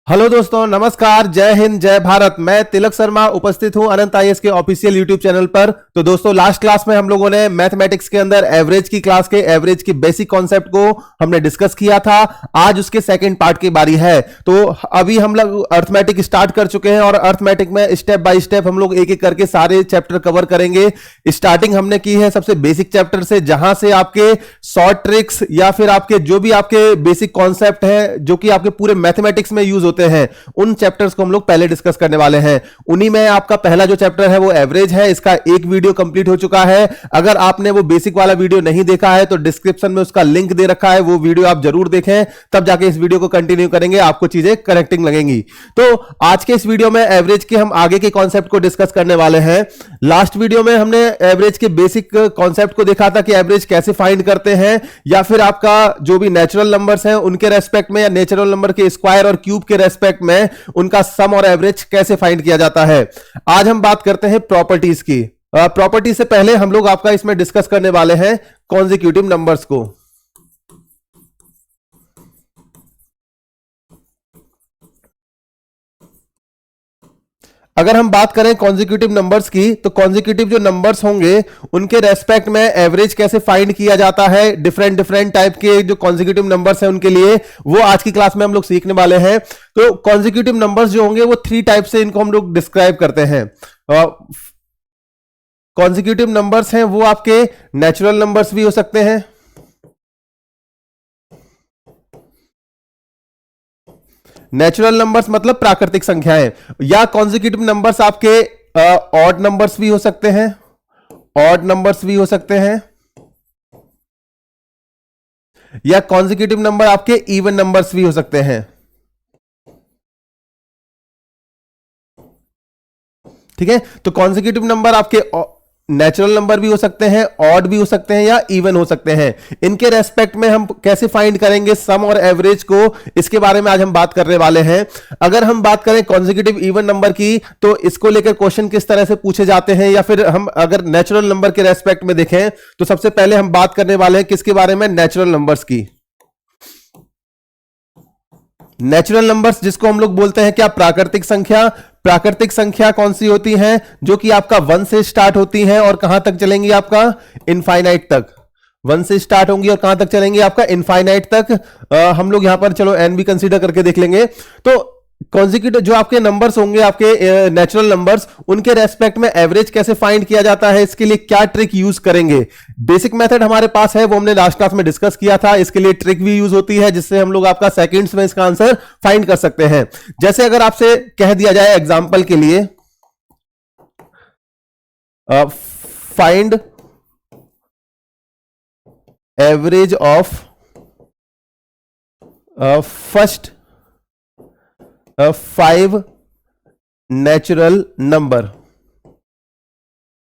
Hello दोस्तों, नमस्कार, जय हिंद, जय भारत। मैं तिलक शर्मा उपस्थित हूं अनंत आईएएस के ऑफिशियल यूट्यूब चैनल पर। तो दोस्तों, लास्ट क्लास में हम लोगों ने मैथमेटिक्स के अंदर एवरेज की क्लास के एवरेज की बेसिक कॉन्सेप्ट को हमने डिस्कस किया था। आज उसके सेकंड पार्ट की बारी है। तो अभी हम लोग अर्थमेटिक स्टार्ट कर चुके हैं और अर्थमेटिक में स्टेप बाय स्टेप हम लोग एक एक करके सारे चैप्टर कवर करेंगे। स्टार्टिंग हमने की है सबसे बेसिक चैप्टर से, जहां से आपके शॉर्ट ट्रिक्स या फिर आपके जो भी आपके बेसिक कॉन्सेप्ट है जो कि आपके पूरे मैथमेटिक्स में यूज होते हैं, उन चैप्टर्स को हम लोग पहले डिस्कस करने वाले हैं। उन्हीं में आपका पहला जो चैप्टर है वो एवरेज है। इसका एक वीडियो कंप्लीट हो चुका है। अगर आपने वो बेसिक वाला वीडियो नहीं देखा है तो डिस्क्रिप्शन में उसका लिंक दे रखा है, वो वीडियो आप जरूर देखें, तब जाके इस वीडियो को कंटिन्यू करेंगे, आपको चीजें करेक्टिंग लगेंगी। तो आज के इस वीडियो में एवरेज के हम आगे के कॉन्सेप्ट को डिस्कस करने वाले हैं। लास्ट वीडियो में हमने एवरेज के बेसिक कॉन्सेप्ट को देखा था कि एवरेज कैसे फाइंड करते हैं, या फिर आपका जो भी नेचुरल नंबर्स हैं उनके रेस्पेक्ट में, या नेचुरल नंबर के स्क्वायर और क्यूब के रेस्पेक्ट में उनका सम और एवरेज कैसे फाइंड किया जाता है। आज हम बात करते हैं प्रॉपर्टीज की। प्रॉपर्टी से पहले हम लोग आपका इसमें डिस्कस करने वाले हैं कॉन्जिक्यूटिव नंबर्स को। अगर हम बात करें कॉन्जिक्यूटिव नंबर्स की, तो कॉन्जिक्यूटिव जो नंबर्स होंगे उनके रेस्पेक्ट में एवरेज कैसे फाइंड किया जाता है, डिफरेंट डिफरेंट टाइप के जो कॉन्जिक्यूटिव नंबर्स हैं उनके लिए, वो आज की क्लास में हम लोग सीखने वाले हैं। तो कॉन्जिक्यूटिव नंबर्स जो होंगे वो 3 टाइप से इनको हम लोग डिस्क्राइब करते हैं। कॉन्जिक्यूटिव नंबर्स हैं वो आपके नेचुरल नंबर्स भी हो सकते हैं, नेचुरल नंबर्स मतलब प्राकृतिक संख्याएं, या कॉन्जिक्यूटिव नंबर्स आपके ऑड नंबर्स भी हो सकते हैं, ऑड नंबर्स भी हो सकते हैं, या कॉन्जिक्यूटिव नंबर आपके इवन नंबर्स भी हो सकते हैं। ठीक है, तो कॉन्जिक्यूटिव नंबर आपके नेचुरल नंबर भी हो सकते हैं, ऑड भी हो सकते हैं, या इवन हो सकते हैं। इनके रेस्पेक्ट में हम कैसे फाइंड करेंगे सम और एवरेज को, इसके बारे में आज हम बात करने वाले हैं। अगर हम बात करें कॉन्जिक्यूटिव इवन नंबर की, तो इसको लेकर क्वेश्चन किस तरह से पूछे जाते हैं, या फिर हम अगर नेचुरल नंबर के रेस्पेक्ट में देखें तो सबसे पहले हम बात करने वाले हैं किसके बारे में, नेचुरल नंबर्स की। नेचुरल नंबर्स जिसको हम लोग बोलते हैं क्या, प्राकृतिक संख्या। प्राकृतिक संख्या कौन सी होती हैं, जो कि आपका 1 से स्टार्ट होती हैं और कहां तक चलेंगी, आपका इनफाइनाइट तक। 1 से स्टार्ट होंगी और कहां तक चलेंगी, आपका इनफाइनाइट तक। हम लोग यहां पर चलो एन भी कंसीडर करके देख लेंगे। तो कॉन्जिक्यूटिव जो आपके नंबर्स होंगे, आपके नेचुरल नंबर्स, उनके रेस्पेक्ट में एवरेज कैसे फाइंड किया जाता है, इसके लिए क्या ट्रिक यूज करेंगे। बेसिक मेथड हमारे पास है, वो हमने लास्ट क्लास में डिस्कस किया था। इसके लिए ट्रिक भी यूज होती है, जिससे हम लोग आपका सेकंड्स में इसका आंसर फाइंड कर सकते हैं। जैसे अगर आपसे कह दिया जाए एग्जांपल के लिए, find average of first 5 natural number.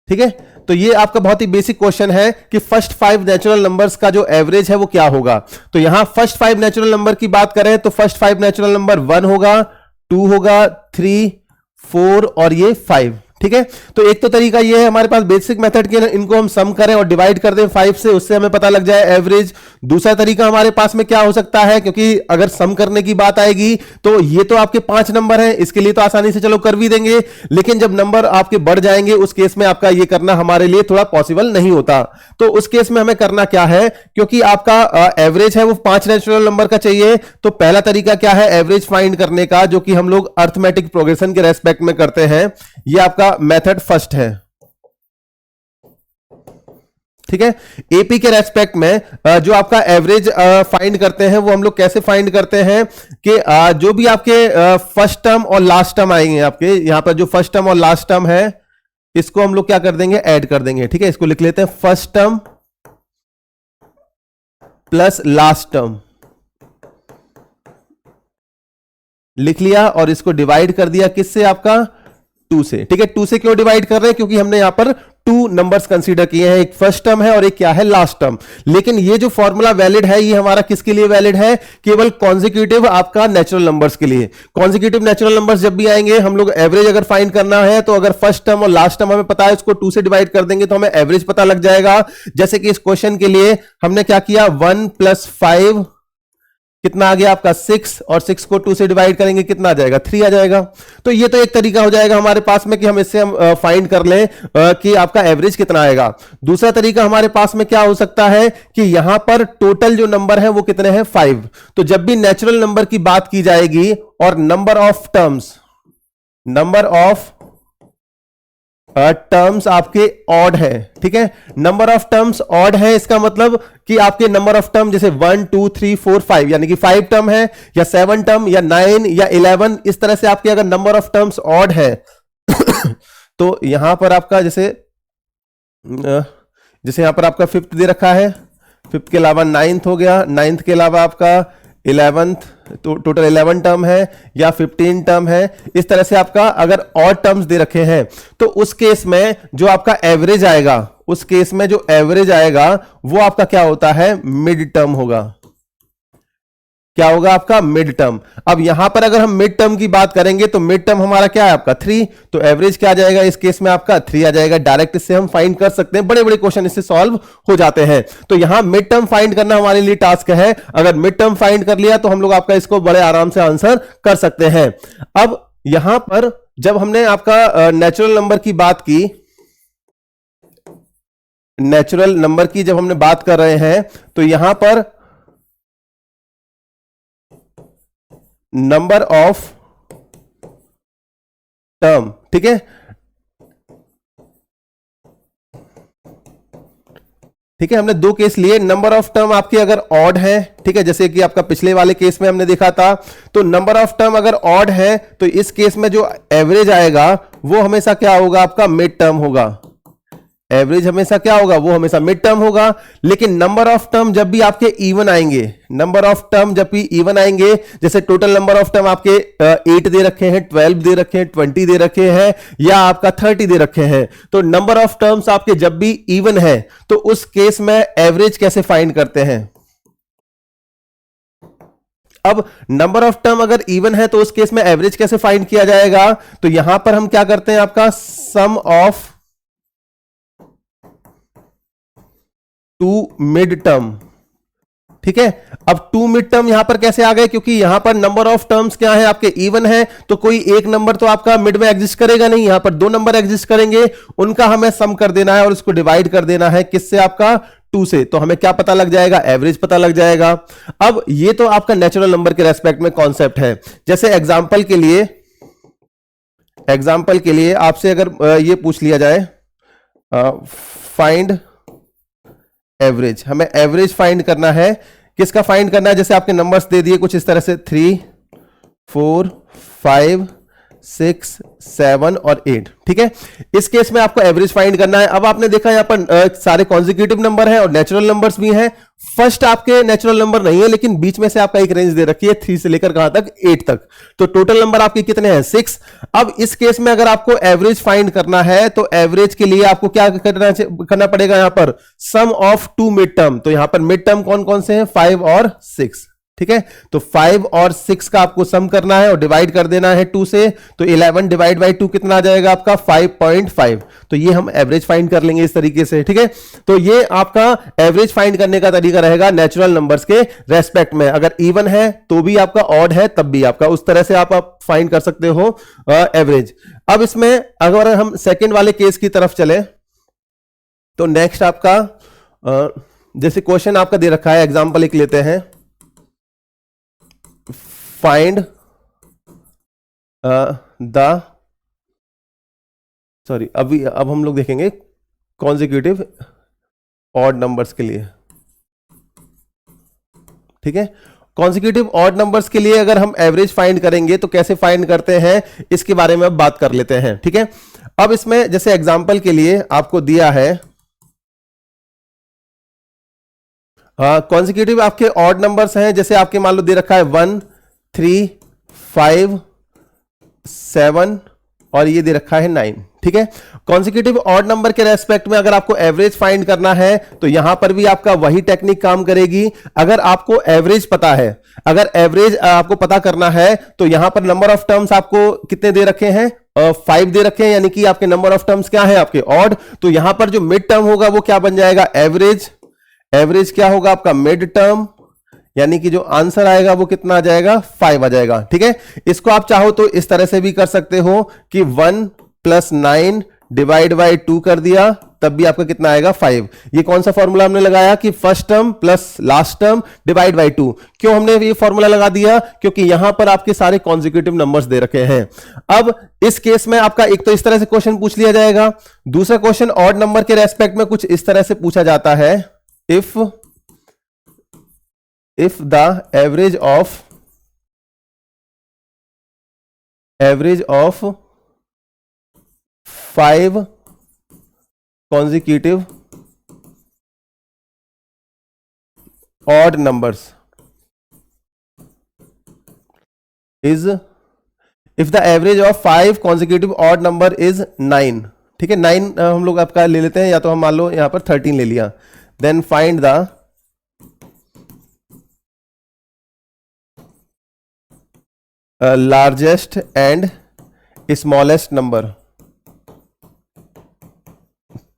ठीक है, तो ये आपका बहुत ही बेसिक क्वेश्चन है कि फर्स्ट 5 नेचुरल नंबर्स का जो एवरेज है वो क्या होगा। तो यहां फर्स्ट 5 नेचुरल नंबर की बात करें तो फर्स्ट 5 नेचुरल नंबर 1 होगा, 2 होगा, 3, 4 और ये 5। ठीक है, तो एक तो तरीका ये है हमारे पास बेसिक मेथड के, इनको हम सम करें और डिवाइड कर दें 5 से, उससे हमें पता लग जाए एवरेज। दूसरा तरीका हमारे पास में क्या हो सकता है, क्योंकि अगर सम करने की बात आएगी तो ये तो आपके 5 नंबर हैं, इसके लिए तो आसानी से चलो कर भी देंगे, लेकिन जब नंबर आपके बढ़ जाएंगे उस केस में आपका ये करना हमारे लिए थोड़ा पॉसिबल नहीं होता। तो उस केस में हमें करना क्या है, क्योंकि आपका एवरेज है वो 5 नेचुरल नंबर का चाहिए, तो पहला तरीका क्या है एवरेज फाइंड करने का, जो कि हम लोग अर्थमेटिक प्रोग्रेशन के रेस्पेक्ट में करते हैं। ये आपका मेथड फर्स्ट है। ठीक है, एपी के रेस्पेक्ट में जो आपका एवरेज फाइंड करते हैं वो हम लोग कैसे फाइंड करते हैं कि जो भी आपके फर्स्ट टर्म और लास्ट टर्म आएंगे, आपके यहां पर जो फर्स्ट टर्म और लास्ट टर्म है इसको हम लोग क्या कर देंगे, ऐड कर देंगे। ठीक है, इसको लिख लेते हैं first term plus last term, लिख लिया, और इसको डिवाइड कर दिया किससे, आपका 2 से। ठीक है, 2 से क्यों डिवाइड कर रहे हैं, क्योंकि हमने यहां पर 2 नंबर्स कंसीडर किए हैं, एक फर्स्ट टर्म है और एक क्या है, लास्ट टर्म। लेकिन ये जो फॉर्मूला वैलिड है ये हमारा किसके लिए वैलिड है, केवल कॉन्जिक्यूटिव आपका नेचुरल नंबर्स के लिए। कॉन्जिक्यूटिव नेचुरल नंबर्स जब भी आएंगे, हम लोग एवरेज अगर फाइंड करना है तो अगर फर्स्ट टर्म और लास्ट टर्म हमें पता है, उसको 2 से डिवाइड कर देंगे तो हमें एवरेज पता लग जाएगा। जैसे कि इस क्वेश्चन के लिए हमने क्या किया, 1 + 5 कितना आ गया आपका 6, और 6 को 2 से डिवाइड करेंगे कितना आ जाएगा 3 आ जाएगा। तो ये तो एक तरीका हो जाएगा हमारे पास में कि हम इससे हम फाइंड कर लें कि आपका एवरेज कितना आएगा। दूसरा तरीका हमारे पास में क्या हो सकता है कि यहां पर टोटल जो नंबर है वो कितने हैं 5। तो जब भी नेचुरल नंबर की बात की जाएगी और नंबर ऑफ टर्म्स टर्म्स आपके ऑड है, ठीक है, नंबर ऑफ टर्म्स ऑड है, इसका मतलब कि आपके नंबर ऑफ टर्म जैसे 1 2 3 4 5 यानी कि 5 टर्म है या 7 टर्म या 9 या 11, इस तरह से आपके अगर नंबर ऑफ टर्म्स ऑड है तो यहां पर आपका जैसे यहां पर आपका 5th दे रखा है, 5th के अलावा 9th हो गया, 9th के अलावा आपका 11th, तो टोटल 11 टर्म है या 15 टर्म है, इस तरह से आपका अगर ऑड टर्म्स दे रखे हैं तो उस केस में जो आपका एवरेज आएगा, उस केस में जो एवरेज आएगा वो आपका क्या होता है मिड टर्म होगा। क्या होगा आपका मिड टर्म। अब यहां पर अगर हम मिड टर्म की बात करेंगे तो मिड टर्म हमारा क्या है आपका 3, तो एवरेज क्या आ जाएगा इस केस में आपका 3 आ जाएगा। डायरेक्ट इससे हम फाइंड कर सकते हैं, बड़े बड़े क्वेश्चन इससे सॉल्व हो जाते हैं। तो यहां मिड टर्म फाइंड करना हमारे लिए टास्क है। अगर मिड टर्म फाइंड कर लिया तो हम लोग आपका इसको बड़े आराम से आंसर कर सकते हैं। अब यहां पर जब हमने आपका नेचुरल नंबर की बात की, नेचुरल नंबर की जब हमने बात कर रहे हैं तो यहां पर नंबर ऑफ टर्म, ठीक है, ठीक है, हमने दो केस लिए। नंबर ऑफ टर्म आपके अगर ऑड है, ठीक है, जैसे कि आपका पिछले वाले केस में हमने देखा था, तो नंबर ऑफ टर्म अगर ऑड है तो इस केस में जो एवरेज आएगा वो हमेशा क्या होगा आपका मिड टर्म होगा। एवरेज हमेशा क्या होगा वो हमेशा मिड टर्म होगा। लेकिन नंबर ऑफ टर्म जब भी आपके इवन आएंगे, नंबर ऑफ टर्म जब भी इवन आएंगे, जैसे टोटल नंबर ऑफ टर्म आपके 8 दे रखे हैं, 12 दे रखे हैं, 20 दे रखे हैं या आपका 30 दे रखे हैं, तो नंबर ऑफ टर्म्स आपके जब भी इवन है तो उस केस में एवरेज कैसे फाइंड करते हैं। अब नंबर ऑफ टर्म अगर इवन है तो उस केस में एवरेज कैसे फाइंड किया जाएगा, तो यहां पर हम क्या करते हैं आपका सम ऑफ टू मिड टर्म, ठीक है। अब टू मिड टर्म यहां पर कैसे आ गए, क्योंकि यहां पर नंबर ऑफ टर्म्स क्या है आपके इवन है, तो कोई एक नंबर तो आपका मिड में एग्जिस्ट करेगा नहीं, यहां पर दो नंबर एग्जिस्ट करेंगे, उनका हमें सम कर देना है और उसको डिवाइड कर देना है किससे आपका 2 से। तो हमें क्या पता लग जाएगा एवरेज पता लग जाएगा। अब ये तो आपका नेचुरल नंबर के रेस्पेक्ट में कॉन्सेप्ट है। जैसे एग्जांपल के लिए आपसे अगर ये पूछ लिया जाए फाइंड एवरेज, हमें एवरेज फाइंड करना है, किसका फाइंड करना है, जैसे आपके नंबर्स दे दिए कुछ इस तरह से 3 4 5 6 7 और 8, ठीक है। इस केस में आपको एवरेज फाइंड करना है। अब आपने देखा यहां पर सारे कॉन्जिक्यूटिव नंबर हैं और नेचुरल नंबर्स भी हैं। फर्स्ट आपके नेचुरल नंबर नहीं है, लेकिन बीच में से आपका एक रेंज दे रखी है 3 से लेकर कहां तक 8 तक, तो टोटल नंबर आपके कितने हैं 6। अब इस केस में अगर आपको एवरेज फाइंड करना है तो एवरेज के लिए आपको क्या करना पड़ेगा, यहां पर सम ऑफ टू मिड टर्म। तो यहां पर मिड टर्म कौन कौन से हैं 5 और 6, ठीक है। तो 5 और 6 का आपको सम करना है और डिवाइड कर देना है 2 से, तो 11 डिवाइड बाई 2 कितना आ जाएगा आपका 5.5। तो ये हम एवरेज फाइंड कर लेंगे इस तरीके से, ठीक है। तो ये आपका एवरेज फाइंड करने का तरीका रहेगा नेचुरल नंबर्स के रेस्पेक्ट में। अगर इवन है तो भी आपका, ऑड है तब भी आपका, उस तरह से आप फाइंड कर सकते हो एवरेज। अब इसमें अगर हम सेकेंड वाले केस की तरफ चले तो नेक्स्ट आपका जैसे क्वेश्चन आपका दे रखा है, एग्जाम्पल एक लेते हैं, फाइंड अब हम लोग देखेंगे कॉन्जिक्यूटिव ऑड नंबर्स के लिए, ठीक है। कॉन्जिक्यूटिव ऑड नंबर्स के लिए अगर हम एवरेज फाइंड करेंगे तो कैसे फाइंड करते हैं इसके बारे में अब बात कर लेते हैं, ठीक है। अब इसमें जैसे एग्जांपल के लिए आपको दिया है कॉन्जिक्यूटिव आपके ऑड नंबर्स हैं, जैसे आपके मान लो दे रखा है 1 3 5 7 और ये दे रखा है 9, ठीक है। कॉन्जिक्यूटिव ऑड नंबर के रेस्पेक्ट में अगर आपको एवरेज फाइंड करना है तो यहां पर भी आपका वही टेक्निक काम करेगी। अगर आपको एवरेज पता है, अगर एवरेज आपको पता करना है तो यहां पर नंबर ऑफ टर्म्स आपको कितने दे रखे हैं 5 दे रखे हैं, यानी कि आपके नंबर ऑफ टर्म्स क्या है आपके ऑड। तो यहां पर जो मिड टर्म होगा वो क्या बन जाएगा एवरेज। एवरेज क्या होगा आपका मिड टर्म यानी कि जो आंसर आएगा वो कितना आ जाएगा, 5 आ जाएगा। ठीक है, इसको आप चाहो तो इस तरह से भी कर सकते हो कि 1 + 9 डिवाइड बाई 2 कर दिया, तब भी आपका कितना आएगा, 5। ये कौन सा फॉर्मूला हमने लगाया कि first term plus last term divide by 2। क्यों हमने ये फॉर्मूला लगा दिया, क्योंकि यहां पर आपके सारे कॉन्जिक्यूटिव नंबर्स दे रखे हैं। अब इस केस में आपका एक तो इस तरह से क्वेश्चन पूछ लिया जाएगा, दूसरा क्वेश्चन ऑड नंबर के रेस्पेक्ट में कुछ इस तरह से पूछा जाता है, if the average of 5 consecutive odd numbers is, if the average of 5 consecutive odd number is 9। ठीक है, 9 हम लोग आपका ले लेते हैं, या तो हम मान लो यहां पर 13 ले लिया। Then find the largest and smallest number.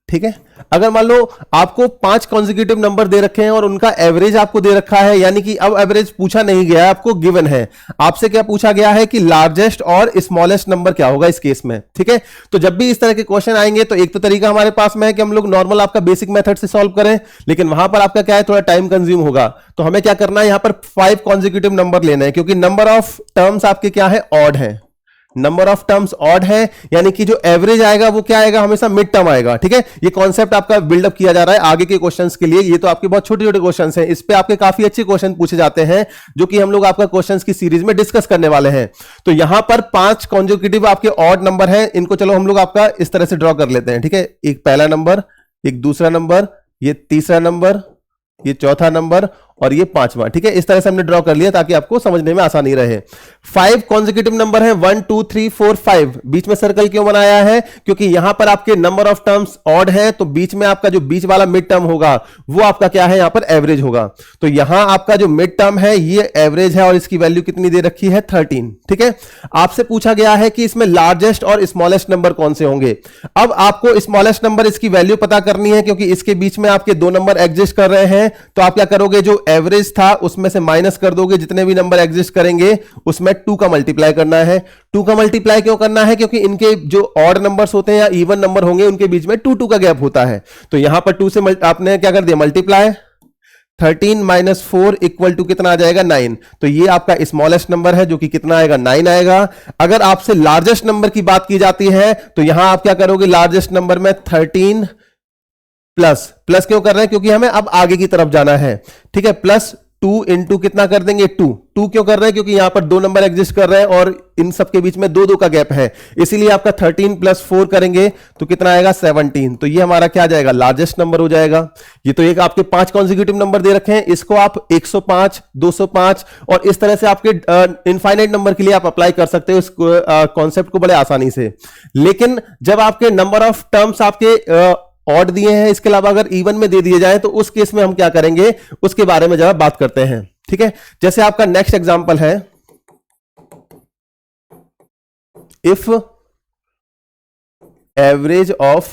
ठीक है, अगर मान लो आपको 5 कॉन्जिक्यूटिव नंबर दे रखे हैं और उनका एवरेज आपको दे रखा है, यानी कि अब एवरेज पूछा नहीं गया, आपको गिवन है, आपसे क्या पूछा गया है कि लार्जेस्ट और स्मॉलेस्ट नंबर क्या होगा इस केस में। ठीक है, तो जब भी इस तरह के क्वेश्चन आएंगे तो एक तो तरीका हमारे पास में है कि हम लोग नॉर्मल आपका बेसिक मेथड से सॉल्व करें, लेकिन वहां पर आपका क्या है, थोड़ा टाइम कंज्यूम होगा। तो हमें क्या करना है, यहां पर 5 कॉन्जिक्यूटिव नंबर लेना है, क्योंकि नंबर ऑफ टर्म्स आपके क्या है, ऑड है। नंबर ऑफ टर्म्स ऑड है, यानी कि जो एवरेज आएगा वो क्या आएगा, हमेशा मिड टर्म आएगा। ठीक है, ये कॉन्सेप्ट आपका बिल्डअप किया जा रहा है आगे के क्वेश्चंस के लिए। ये तो आपके बहुत छोटे छोटे क्वेश्चंस हैं, इस पे आपके काफी अच्छे क्वेश्चन पूछे जाते हैं, जो कि हम लोग आपका क्वेश्चंस की सीरीज में डिस्कस करने वाले हैं। तो यहां पर 5 कॉन्जिक्यूटिव आपके ऑड नंबर हैं, इनको चलो हम लोग आपका इस तरह से ड्रॉ कर लेते हैं। ठीक है, एक पहला नंबर, एक दूसरा नंबर, ये तीसरा नंबर, ये चौथा नंबर और ये 5वां। ठीक है, इस तरह से हमने ड्रॉ कर लिया ताकि आपको समझने में आसानी रहे। 5 कॉन्जिक्यूटिव नंबर है, 1 2 3 4 5। बीच में सर्कल क्यों बनाया है, क्योंकि यहां पर आपके नंबर ऑफ टर्म्स ऑड है, तो बीच में आपका जो बीच वाला मिड टर्म होगा वो आपका क्या है, यहां पर एवरेज होगा। तो यहां आपका जो मिड टर्म है ये एवरेज है और इसकी वैल्यू कितनी दे रखी है, 13। ठीक है, आपसे पूछा गया है कि इसमें लार्जेस्ट और स्मॉलेस्ट नंबर कौन से होंगे। अब आपको स्मॉलेस्ट नंबर इसकी वैल्यू पता करनी है, क्योंकि इसके बीच में आपके 2 नंबर एग्जिस्ट कर रहे हैं। तो आप क्या करोगे, जो एवरेज था उसमें से माइनस कर दोगे, जितने भी नंबर एग्जिस्ट करेंगे उसमें 2 का मल्टीप्लाई करना है। 2 का मल्टीप्लाई क्यों करना है, क्योंकि इनके जो ऑड नंबर्स होते हैं या इवन नंबर होंगे उनके बीच में 2 2 का गैप होता है। तो यहां पर 2 से आपने क्या कर दिया, मल्टीप्लाई। 13 - 4 इक्वल टू कितना आ जाएगा, 9। तो ये आपका स्मॉलेस्ट नंबर है, जो कि कितना आएगा, 9 आएगा। अगर आपसे लार्जेस्ट नंबर की बात की जाती है तो यहां आप क्या करोगे, लार्जेस्ट नंबर में 13 प्लस क्यों कर रहे हैं, क्योंकि हमें अब आगे की तरफ जाना है। ठीक है, प्लस 2 इंटू कितना कर देंगे, 2 क्यों कर रहे हैं, क्योंकि यहां पर 2 नंबर एग्जिस्ट कर रहे हैं और इन सबके बीच में 2 2 का गैप है, इसीलिए आपका 13 + 4 करेंगे तो कितना आएगा, 17। तो ये हमारा क्या आ जाएगा, लार्जेस्ट नंबर हो जाएगा। ये तो एक आपके 5 कॉन्जिक्यूटिव नंबर दे रखे हैं, इसको आप 105 205 और इस तरह से आपके इनफाइनाइट नंबर के लिए आप अप्लाई कर सकते हो इस कॉन्सेप्ट को बड़े आसानी से। लेकिन जब आपके नंबर ऑफ टर्म्स आपके ऑड दिए हैं, इसके अलावा अगर इवन में दे दिए जाए तो उस केस में हम क्या करेंगे, उसके बारे में जरा बात करते हैं। ठीक है, जैसे आपका नेक्स्ट एग्जांपल है, इफ एवरेज ऑफ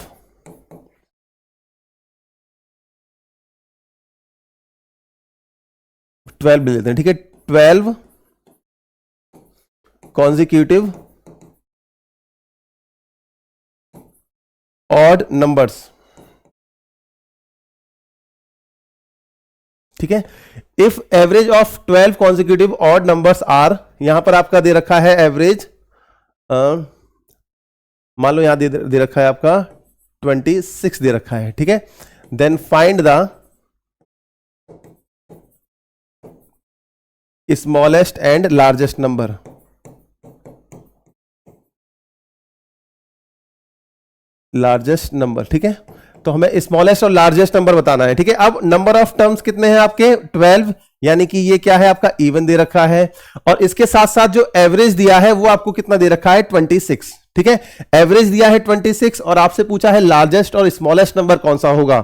12 लेते हैं। ठीक है, 12 कॉन्जिक्यूटिव ऑड नंबर्स। ठीक है, if average of 12 consecutive odd numbers are, यहां पर आपका दे रखा है एवरेज, मान लो यहां दे रखा है आपका 26 दे रखा है। ठीक है, then find the smallest and largest number. Largest number. ठीक है, तो हमें स्मॉलेस्ट और लार्जेस्ट नंबर बताना है। ठीक है, अब नंबर ऑफ टर्म्स कितने हैं आपके, 12, यानी कि ये क्या है आपका इवन दे रखा है, और इसके साथ साथ जो एवरेज दिया है वो आपको कितना दे रखा है, 26। ठीक है, एवरेज दिया है 26 और आपसे पूछा है लार्जेस्ट और स्मॉलेस्ट नंबर कौन सा होगा।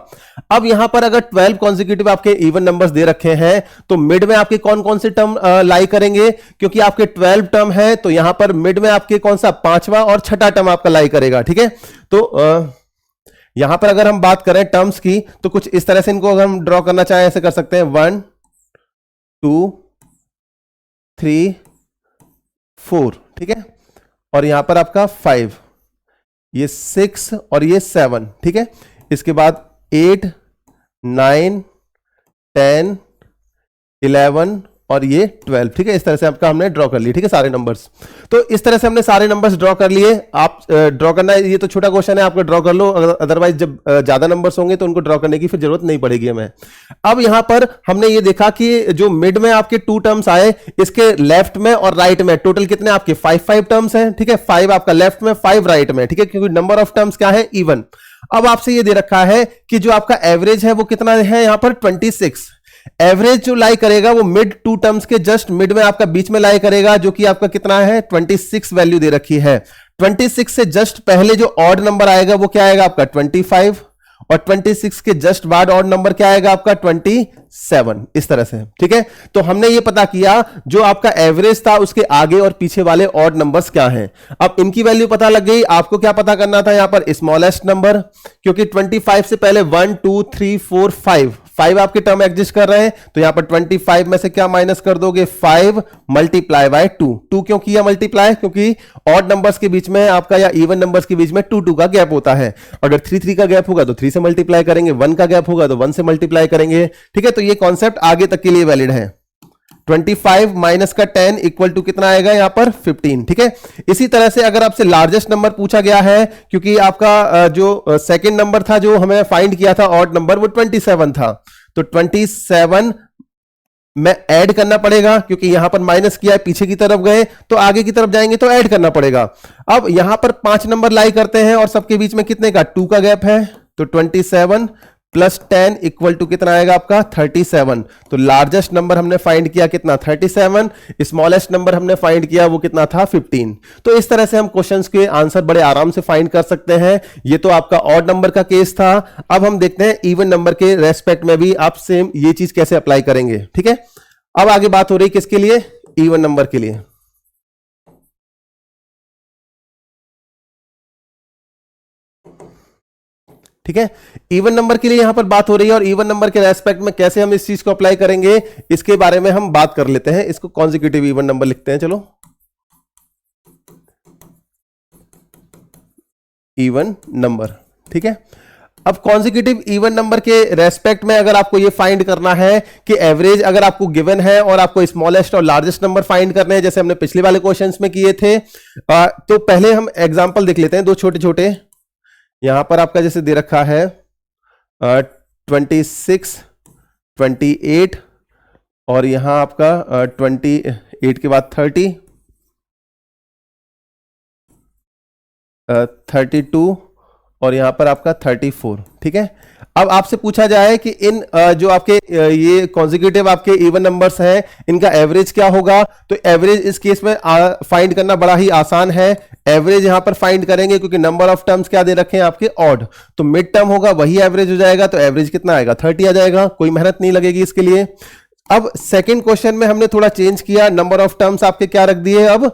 अब यहां पर अगर 12 कॉन्जिक्यूटिव आपके इवन नंबर्स दे रखे हैं तो मिड में आपके कौन कौन से टर्म लाई करेंगे, क्योंकि आपके 12 टर्म है तो यहां पर मिड में आपके कौन सा, 5वां और छठा टर्म आपका लाई करेगा। ठीक है, तो यहां पर अगर हम बात करें टर्म्स की तो कुछ इस तरह से इनको अगर हम ड्रॉ करना चाहें ऐसे कर सकते हैं, 1 2 3 4, ठीक है, और यहां पर आपका 5, ये 6 और ये 7, ठीक है। इसके बाद 8 9 10 11 और ये 12, ठीक है। इस तरह से आपका हमने ड्रॉ कर लिए, ठीक है, सारे नंबर्स। तो इस तरह से हमने सारे नंबर्स ड्रॉ कर लिए। आप ड्रॉ करना है, ये तो छोटा क्वेश्चन है, आपको ड्रॉ कर लो, अदरवाइज जब ज्यादा नंबर्स होंगे तो उनको ड्रॉ करने की फिर जरूरत नहीं पड़ेगी हमें। अब यहां पर हमने ये देखा कि जो मिड में आपके 2 टर्म्स आए, इसके लेफ्ट में और राइट में टोटल कितने आपके 5 टर्म्स हैं, ठीक है। 5 आपका लेफ्ट में, 5 राइट में, ठीक है, क्योंकि नंबर ऑफ टर्म्स क्या है, इवन। अब आपसे ये दे रखा है कि जो आपका एवरेज है वो कितना है, यहां पर 26। एवरेज जो लाई करेगा वो मिड 2 टर्म्स के जस्ट मिड में आपका बीच में लाई करेगा, जो कि आपका कितना है 26 वैल्यू दे रखी है। 26 से जस्ट पहले जो ऑड नंबर आएगा वो क्या आएगा आपका 25, और 26 के जस्ट बाद ऑड नंबर क्या आएगा आपका 27, इस तरह से, ठीक है। तो हमने ये पता किया जो आपका एवरेज था उसके आगे और पीछे वाले ऑड नंबर्स क्या हैं। अब इनकी वैल्यू पता लग गई, आपको क्या पता करना था यहां पर स्मॉलेस्ट नंबर, क्योंकि 25 से पहले 1 2 3 4 5 आपके टर्म एग्जिस्ट कर रहे हैं, तो यहां पर 25 में से क्या माइनस कर दोगे 5 मल्टीप्लाई बाय 2 क्यों किया मल्टीप्लाई, क्योंकि ऑड नंबर्स के बीच में आपका या इवन नंबर्स के बीच में 2 का गैप होता है। अगर 3 का गैप होगा तो 3 से मल्टीप्लाई करेंगे, 1 का गैप होगा तो 1 से मल्टीप्लाई करेंगे, ठीक है। तो ये कॉन्सेप्ट आगे तक के लिए वैलिड है। 25 माइनस का 10 इक्वल टू कितना आएगा यहां पर 15, ठीक है। इसी तरह से अगर आपसे लार्जेस्ट नंबर पूछा गया है, क्योंकि आपका जो सेकंड नंबर था जो हमें फाइंड किया था ऑड नंबर, वो 27 था, तो 27 में ऐड करना पड़ेगा, क्योंकि यहां पर माइनस किया है, पीछे की तरफ गए तो आगे की तरफ जाएंगे तो ऐड करना पड़ेगा। अब यहां पर 5 नंबर लाई करते हैं और सबके बीच में कितने का 2 का गैप है, तो 27 प्लस 10 इक्वल टू कितना आएगा आपका 37। तो लार्जेस्ट नंबर हमने फाइंड किया कितना 37, स्मॉलेस्ट नंबर हमने फाइंड किया वो कितना था 15। तो इस तरह से हम क्वेश्चंस के आंसर बड़े आराम से फाइंड कर सकते हैं। ये तो आपका ऑड नंबर का केस था। अब हम देखते हैं इवन नंबर के रेस्पेक्ट में भी आप सेम ये चीज कैसे अप्लाई करेंगे, ठीक है। अब आगे बात हो रही किसके लिए, इवन नंबर के लिए। ठीक है, इवन नंबर के लिए यहां पर बात हो रही है, और इवन नंबर के रेस्पेक्ट में कैसे हम इस चीज को अप्लाई करेंगे इसके बारे में हम बात कर लेते हैं। इसको कॉन्जिक्यूटिव इवन नंबर लिखते हैं, चलो इवन नंबर, ठीक है। अब कॉन्जिक्यूटिव इवन नंबर के रेस्पेक्ट में अगर आपको ये फाइंड करना है कि एवरेज अगर आपको गिवन है और आपको स्मॉलेस्ट और लार्जेस्ट नंबर फाइंड करने हैं, जैसे हमने पिछले वाले क्वेश्चंस में किए थे, तो पहले हम एग्जांपल देख लेते हैं, 2 छोटे छोटे। यहां पर आपका जैसे दे रखा है 26 28, और यहां आपका 28 के बाद 30 32, और यहां पर आपका 34, ठीक है। अब आपसे पूछा जाए कि इन जो आपके ये कॉन्जिक्यूटिव आपके इवन नंबर्स हैं, इनका एवरेज क्या होगा, तो एवरेज इस केस में फाइंड करना बड़ा ही आसान है। एवरेज यहां पर फाइंड करेंगे क्योंकि नंबर ऑफ टर्म्स क्या दे रखे हैं आपके ऑड, तो मिड टर्म होगा वही एवरेज हो जाएगा, तो एवरेज कितना आएगा 30 आ जाएगा, कोई मेहनत नहीं लगेगी इसके लिए। अब सेकेंड क्वेश्चन में हमने थोड़ा चेंज किया, नंबर ऑफ टर्म्स आपके क्या रख दिए, अब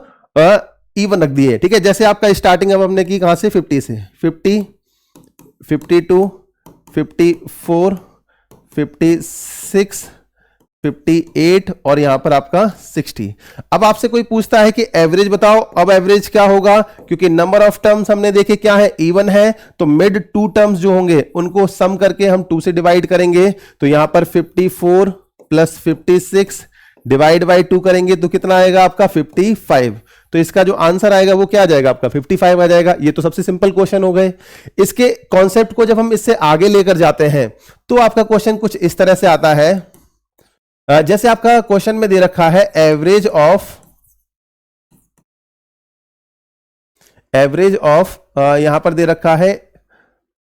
इवन रख दिए, ठीक है। जैसे आपका स्टार्टिंग अब हमने की कहां से 50 से, 50 52 54 56 58 और यहां पर आपका 60। अब आपसे कोई पूछता है कि एवरेज बताओ, अब एवरेज क्या होगा, क्योंकि नंबर ऑफ टर्म्स हमने देखे क्या है इवन है, तो मिड 2 टर्म्स जो होंगे उनको सम करके हम 2 से डिवाइड करेंगे, तो यहां पर 54 प्लस 56 डिवाइड बाई 2 करेंगे तो कितना आएगा आपका 55। तो इसका जो आंसर आएगा वो क्या आ जाएगा आपका 55 आ जाएगा। ये तो सबसे सिंपल क्वेश्चन हो गए। इसके कॉन्सेप्ट को जब हम इससे आगे लेकर जाते हैं तो आपका क्वेश्चन कुछ इस तरह से आता है, जैसे आपका क्वेश्चन में दे रखा है एवरेज ऑफ यहां पर दे रखा है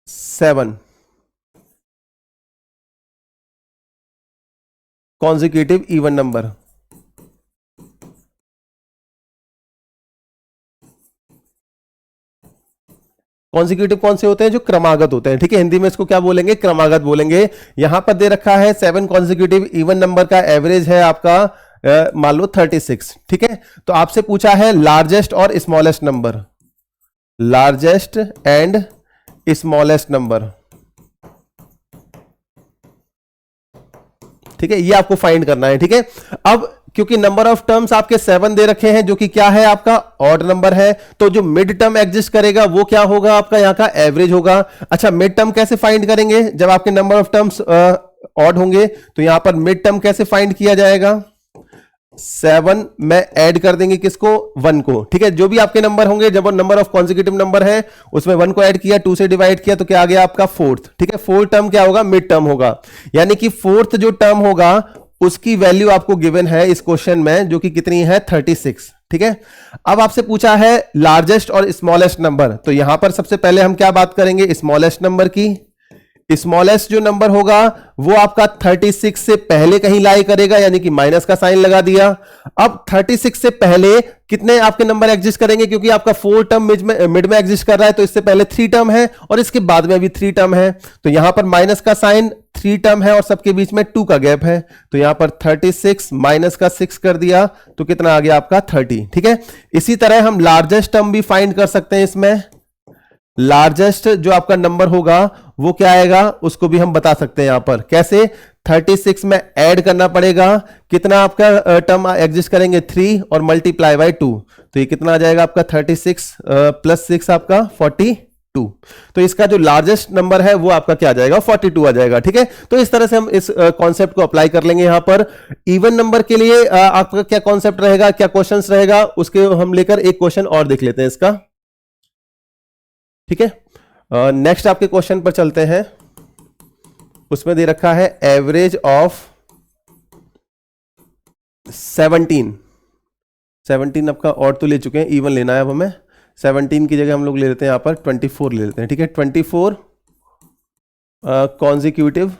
7 कॉन्जिक्यूटिव इवन नंबर। कॉन्जिक्यूटिव कौन से होते हैं, जो क्रमागत होते हैं, ठीक है। हिंदी में इसको क्या बोलेंगे, क्रमागत बोलेंगे। यहां पर दे रखा है 7 कॉन्जिक्यूटिव इवन नंबर का एवरेज है आपका मान लो 36, ठीक है। तो आपसे पूछा है लार्जेस्ट और smallest number, largest and smallest number, ठीक है, ये आपको फाइंड करना है। ठीक है, अब क्योंकि नंबर ऑफ टर्म्स आपके 7 दे रखे हैं जो कि क्या है आपका ऑड नंबर है, तो जो मिड टर्म एग्जिस्ट करेगा वो क्या होगा आपका यहाँ का एवरेज होगा। अच्छा, मिड टर्म कैसे फाइंड करेंगे, जब आपके नंबर ऑफ टर्म्स ऑड होंगे तो यहां पर मिड टर्म कैसे फाइंड किया जाएगा, 7 में ऐड कर देंगे किसको, 1 को। ठीक है, जो भी आपके नंबर होंगे, जब नंबर ऑफ कॉन्जिक्यूटिव नंबर है उसमें 1 को ऐड किया, 2 से डिवाइड किया तो क्या आ गया आपका फोर्थ। ठीक है, फोर्थ टर्म क्या होगा, मिड टर्म होगा, यानी कि फोर्थ जो टर्म होगा उसकी वैल्यू आपको गिवन है इस क्वेश्चन में, जो कि कितनी है 36। ठीक है, अब आपसे पूछा है लार्जेस्ट और स्मॉलेस्ट नंबर, तो यहां पर सबसे पहले हम क्या बात करेंगे, स्मॉलेस्ट नंबर की। स्मॉलेस्ट जो नंबर होगा वो आपका 36 से पहले कहीं लाई करेगा, यानी कि माइनस का साइन लगा दिया। अब 36 से पहले कितने आपके नंबर एग्जिस्ट करेंगे, क्योंकि आपका 4 टर्म मिड में एग्जिस्ट कर रहा है, तो इससे पहले 3 टर्म है और इसके बाद में भी 3 टर्म है, तो यहां पर माइनस का साइन, 3 टर्म है और सबके बीच में 2 का गैप है, तो यहां पर 36 माइनस का 6 कर दिया तो कितना आ गया आपका 30। ठीक है, इसी तरह हम लार्जेस्ट टर्म भी फाइंड कर सकते हैं। इसमें लार्जेस्ट जो आपका नंबर होगा वो क्या आएगा, उसको भी हम बता सकते हैं यहां पर कैसे, 36 में ऐड करना पड़ेगा, कितना आपका टर्म एग्जिस्ट करेंगे 3 और मल्टीप्लाई बाय 2, तो ये कितना आ जाएगा आपका 36 प्लस 6 आपका 42। तो इसका जो लार्जेस्ट नंबर है वो आपका क्या आ जाएगा, 42 आ जाएगा। ठीक है, तो इस तरह से हम इस कॉन्सेप्ट को अप्लाई कर लेंगे। यहां पर इवन नंबर के लिए आपका क्या कॉन्सेप्ट रहेगा, क्या क्वेश्चंस रहेगा, उसके हम लेकर एक क्वेश्चन और देख लेते हैं इसका। ठीक है, नेक्स्ट आपके क्वेश्चन पर चलते हैं। उसमें दे रखा है एवरेज ऑफ 17 आपका और तो ले चुके हैं, इवन लेना है अब हमें। 17 की जगह हम लोग ले लेते हैं यहां पर 24 ले लेते हैं। ठीक है, 24 कॉन्जिक्यूटिव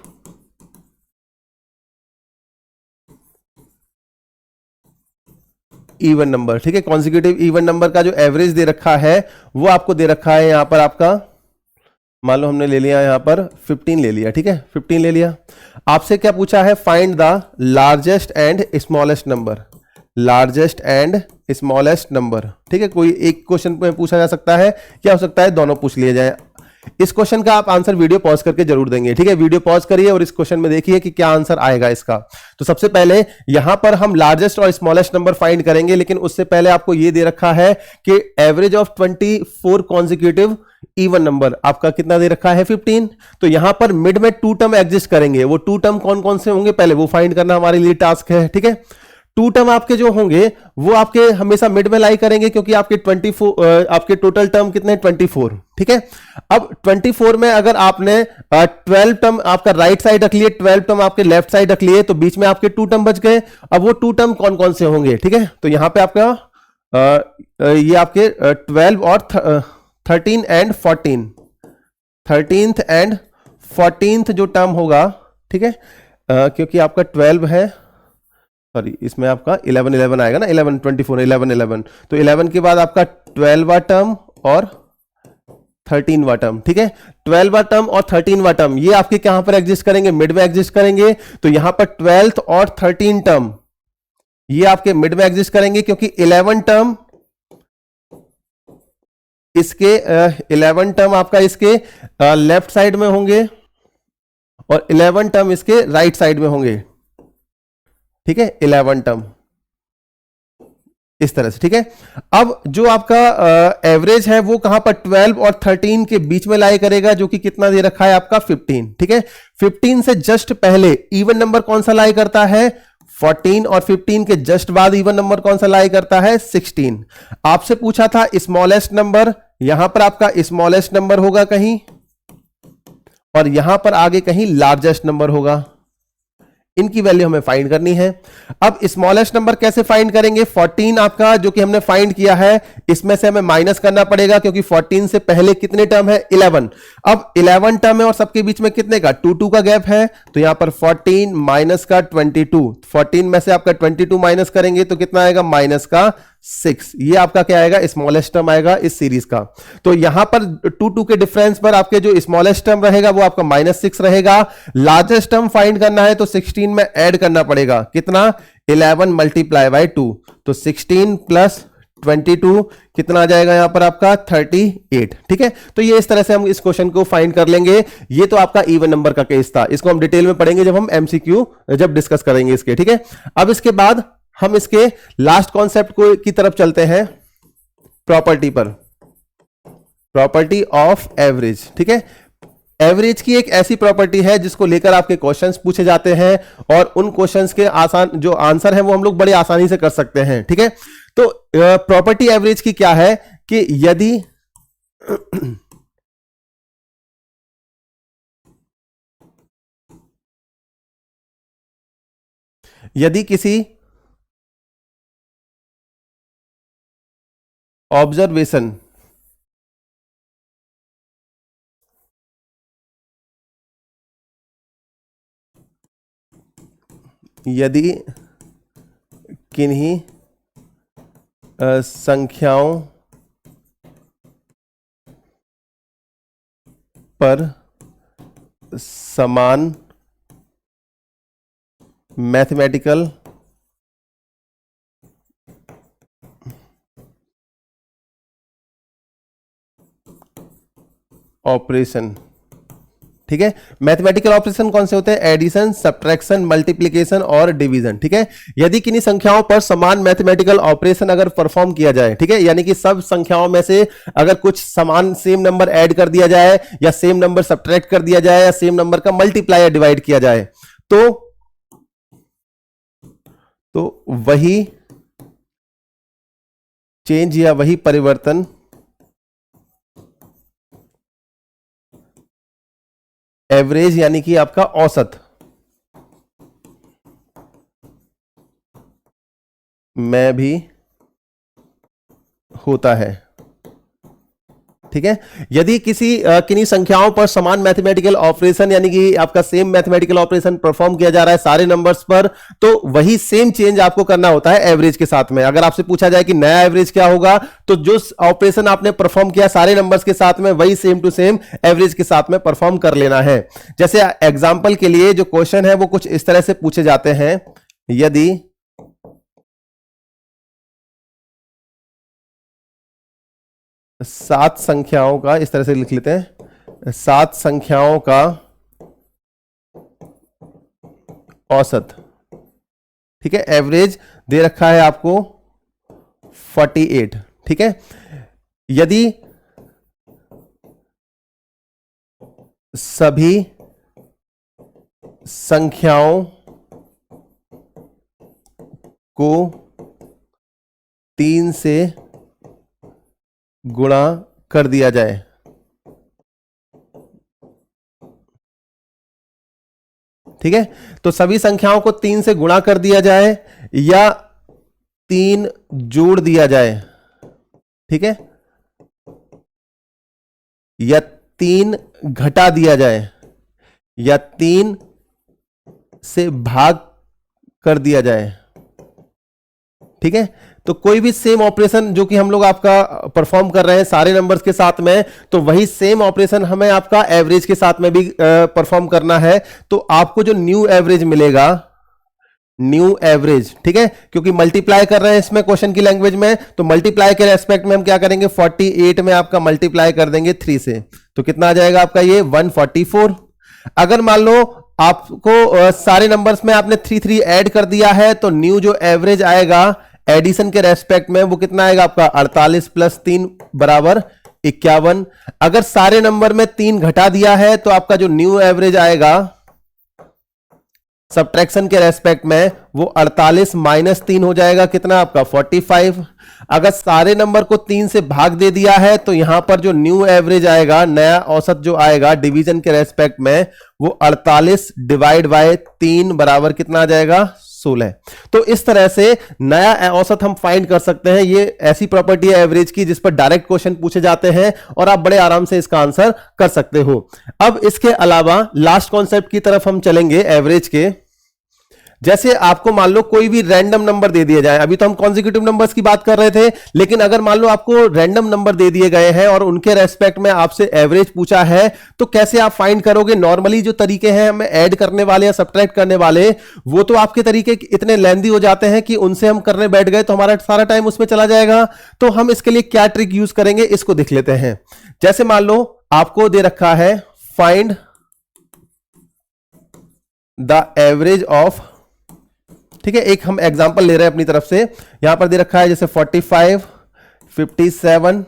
इवन नंबर। ठीक है, कॉन्जिक्यूटिव इवन नंबर का जो एवरेज दे रखा है वो आपको दे रखा है यहां पर आपका, मान लो हमने ले लिया यहां पर 15 ले लिया। ठीक है, 15 ले लिया। आपसे क्या पूछा है, find the largest and smallest number, largest and smallest number. ठीक है, कोई एक क्वेश्चन में पूछा जा सकता है, क्या हो सकता है दोनों पूछ लिए जाए। इस क्वेश्चन का आप आंसर वीडियो पॉज करके जरूर देंगे। ठीक है, वीडियो पॉज करिए और इस क्वेश्चन में देखिए कि क्या आंसर आएगा इसका। तो सबसे पहले यहां पर हम लार्जेस्ट और स्मॉलेस्ट नंबर फाइंड करेंगे, लेकिन उससे पहले आपको यह दे रखा है कि average of 24 consecutive even number आपका कितना दे रखा है 15। तो यहां पर मिड में 2 टर्म एग्जिस्ट करेंगे, वो 2 टर्म कौन कौन से होंगे पहले वो फाइंड करना हमारे लिए टास्क है। ठीक है, 2 टर्म आपके जो होंगे वो आपके हमेशा मिड में लाई करेंगे, क्योंकि आपके 24 आपके टोटल टर्म कितने 24। ठीक है, अब 24 में अगर आपने 12 टर्म आपका राइट साइड रख लिए, 12 टर्म आपके लेफ्ट साइड रख लिए, तो बीच में आपके 2 टर्म बच गए। अब वो 2 टर्म कौन कौन से होंगे, ठीक है, तो यहां पे आपका ये आपके 12 और 13 एंड 14, 13th एंड 14th जो टर्म होगा। ठीक है, क्योंकि आपका 12 है, सॉरी इसमें आपका 11 आएगा ना, 11 24 11 तो 11 के बाद आपका 12वां टर्म और 13वां टर्म। ठीक है, 12वां टर्म और 13वां टर्म ये आपके कहां पर एग्जिस्ट करेंगे, मिड में एग्जिस्ट करेंगे। तो यहां पर 12th और 13 टर्म ये आपके मिड में एग्जिस्ट करेंगे, क्योंकि 11 टर्म इसके 11 टर्म आपका इसके लेफ्ट साइड में होंगे और 11 टर्म इसके राइट साइड में होंगे। ठीक है, 11 टर्म इस तरह से। ठीक है, अब जो आपका एवरेज है वो कहां पर 12 और 13 के बीच में लाई करेगा, जो कि कितना दे रखा है आपका 15। ठीक है, 15 से जस्ट पहले इवन नंबर कौन सा लाई करता है 14 और 15 के जस्ट बाद इवन नंबर कौन सा लाई करता है 16। आपसे पूछा था स्मॉलेस्ट नंबर, यहां पर आपका स्मॉलेस्ट नंबर होगा कहीं और यहां पर आगे कहीं लार्जेस्ट नंबर होगा। इनकी वैल्यू हमें फाइंड करनी है। अब स्मॉलेस्ट नंबर कैसे फाइंड करेंगे, 14 आपका जो कि हमने फाइंड किया है इसमें से हमें माइनस करना पड़ेगा, क्योंकि 14 से पहले कितने टर्म है 11। अब 11 टर्म है और सबके बीच में कितने का 2 का गैप है, तो यहां पर 14 माइनस का 22, 14 में से आपका 22 माइनस करेंगे तो कितना आएगा माइनस का 6। ये आपका क्या आएगा स्मॉलेस्ट टर्म आएगा इस सीरीज का। तो यहां पर 2 के डिफरेंस पर आपके जो स्मॉलेस्ट टर्म रहेगा वो आपका -6 रहेगा। लार्जेस्ट टर्म फाइंड करना है तो 16 में ऐड करना पड़ेगा, कितना 11 मल्टीप्लाई बाय 2, तो 16 प्लस 22, कितना आ जाएगा यहां पर आपका 38। ठीक है, तो ये इस तरह से हम इस क्वेश्चन को फाइंड कर लेंगे। ये तो आपका इवन नंबर का केस था, इसको हम डिटेल में पढ़ेंगे जब हम एमसीक्यू जब डिस्कस करेंगे इसके। ठीक है, अब इसके बाद हम इसके लास्ट कॉन्सेप्ट को की तरफ चलते हैं, प्रॉपर्टी पर, प्रॉपर्टी ऑफ एवरेज। ठीक है, एवरेज की एक ऐसी प्रॉपर्टी है जिसको लेकर आपके क्वेश्चंस पूछे जाते हैं और उन क्वेश्चंस के आसान जो आंसर है वो हम लोग बड़ी आसानी से कर सकते हैं। ठीक है, तो प्रॉपर्टी एवरेज की क्या है कि यदि किसी ऑब्जर्वेशन यदि किन्हीं संख्याओं पर समान मैथमेटिकल ऑपरेशन, ठीक है, मैथमेटिकल ऑपरेशन कौन से होते हैं? एडिशन, सब्ट्रैक्शन, मल्टीप्लिकेशन और डिवीजन। ठीक है, यदि किन्हीं संख्याओं पर समान मैथमेटिकल ऑपरेशन अगर परफॉर्म किया जाए, ठीक है, यानी कि सब संख्याओं में से अगर कुछ समान सेम नंबर ऐड कर दिया जाए या सेम नंबर सब्ट्रैक्ट कर दिया जाए या सेम नंबर का मल्टीप्लाई या डिवाइड किया जाए तो वही चेंज या वही परिवर्तन एवरेज यानी कि आपका औसत में भी होता है। ठीक है, यदि किन्हीं संख्याओं पर समान मैथमेटिकल ऑपरेशन यानी कि आपका सेम मैथमेटिकल ऑपरेशन परफॉर्म किया जा रहा है सारे नंबर्स पर, तो वही सेम चेंज आपको करना होता है एवरेज के साथ में। अगर आपसे पूछा जाए कि नया एवरेज क्या होगा, तो जो ऑपरेशन आपने परफॉर्म किया सारे नंबर्स के साथ में, वही सेम टू सेम एवरेज के साथ में परफॉर्म कर लेना है। जैसे एग्जाम्पल के लिए जो क्वेश्चन है वो कुछ इस तरह से पूछे जाते हैं, यदि सात संख्याओं का, इस तरह से लिख लेते हैं, सात संख्याओं का औसत, ठीक है, एवरेज दे रखा है आपको 48। ठीक है, यदि सभी संख्याओं को 3 से गुणा कर दिया जाए, ठीक है, तो सभी संख्याओं को 3 से गुणा कर दिया जाए या 3 जोड़ दिया जाए, ठीक है, या 3 घटा दिया जाए या 3 से भाग कर दिया जाए। ठीक है, तो कोई भी सेम ऑपरेशन जो कि हम लोग आपका परफॉर्म कर रहे हैं सारे नंबर्स के साथ में, तो वही सेम ऑपरेशन हमें आपका एवरेज के साथ में भी परफॉर्म करना है। तो आपको जो न्यू एवरेज मिलेगा, न्यू एवरेज, ठीक है, क्योंकि मल्टीप्लाई कर रहे हैं इसमें क्वेश्चन की लैंग्वेज में, तो मल्टीप्लाई के रेस्पेक्ट में हम क्या करेंगे, 48 में आपका मल्टीप्लाई कर देंगे 3 से, तो कितना आ जाएगा आपका ये 144। अगर मान लो आपको सारे नंबर्स में आपने 3 ऐड कर दिया है, तो न्यू जो एवरेज आएगा एडिशन के रेस्पेक्ट में वो कितना आएगा आपका 48 + 3 = 51। अगर सारे नंबर में 3 घटा दिया है तो आपका जो न्यू एवरेज आएगा सब्ट्रैक्शन के रेस्पेक्ट में वो 48 - 3 हो जाएगा, कितना आपका 45। अगर सारे नंबर को 3 से भाग दे दिया है तो यहां पर जो न्यू एवरेज आएगा, नया औसत जो आएगा डिवीजन के रेस्पेक्ट में, वो 48 / 3 बराबर कितना आ जाएगा 16। तो इस तरह से नया औसत हम फाइंड कर सकते हैं। ये ऐसी प्रॉपर्टी है एवरेज की जिस पर डायरेक्ट क्वेश्चन पूछे जाते हैं और आप बड़े आराम से इसका आंसर कर सकते हो। अब इसके अलावा लास्ट कॉन्सेप्ट की तरफ हम चलेंगे एवरेज के। जैसे आपको मान लो कोई भी रैंडम नंबर दे दिया जाए, अभी तो हम कॉन्जिक्यूटिव नंबर्स की बात कर रहे थे, लेकिन अगर मान लो आपको रैंडम नंबर दे दिए गए हैं और उनके रेस्पेक्ट में आपसे एवरेज पूछा है, तो कैसे आप फाइंड करोगे? नॉर्मली जो तरीके हैं हमें ऐड करने वाले या सब्ट्रैक्ट करने वाले, वो तो आपके तरीके इतने लेंथी हो जाते हैं कि उनसे हम करने बैठ गए तो हमारा सारा टाइम उसमें चला जाएगा। तो हम इसके लिए क्या ट्रिक यूज करेंगे, इसको देख लेते हैं। जैसे मान लो आपको दे रखा है फाइंड द एवरेज ऑफ, ठीक है, एक हम एग्जांपल ले रहे हैं अपनी तरफ से। यहां पर दे रखा है जैसे 45, 57,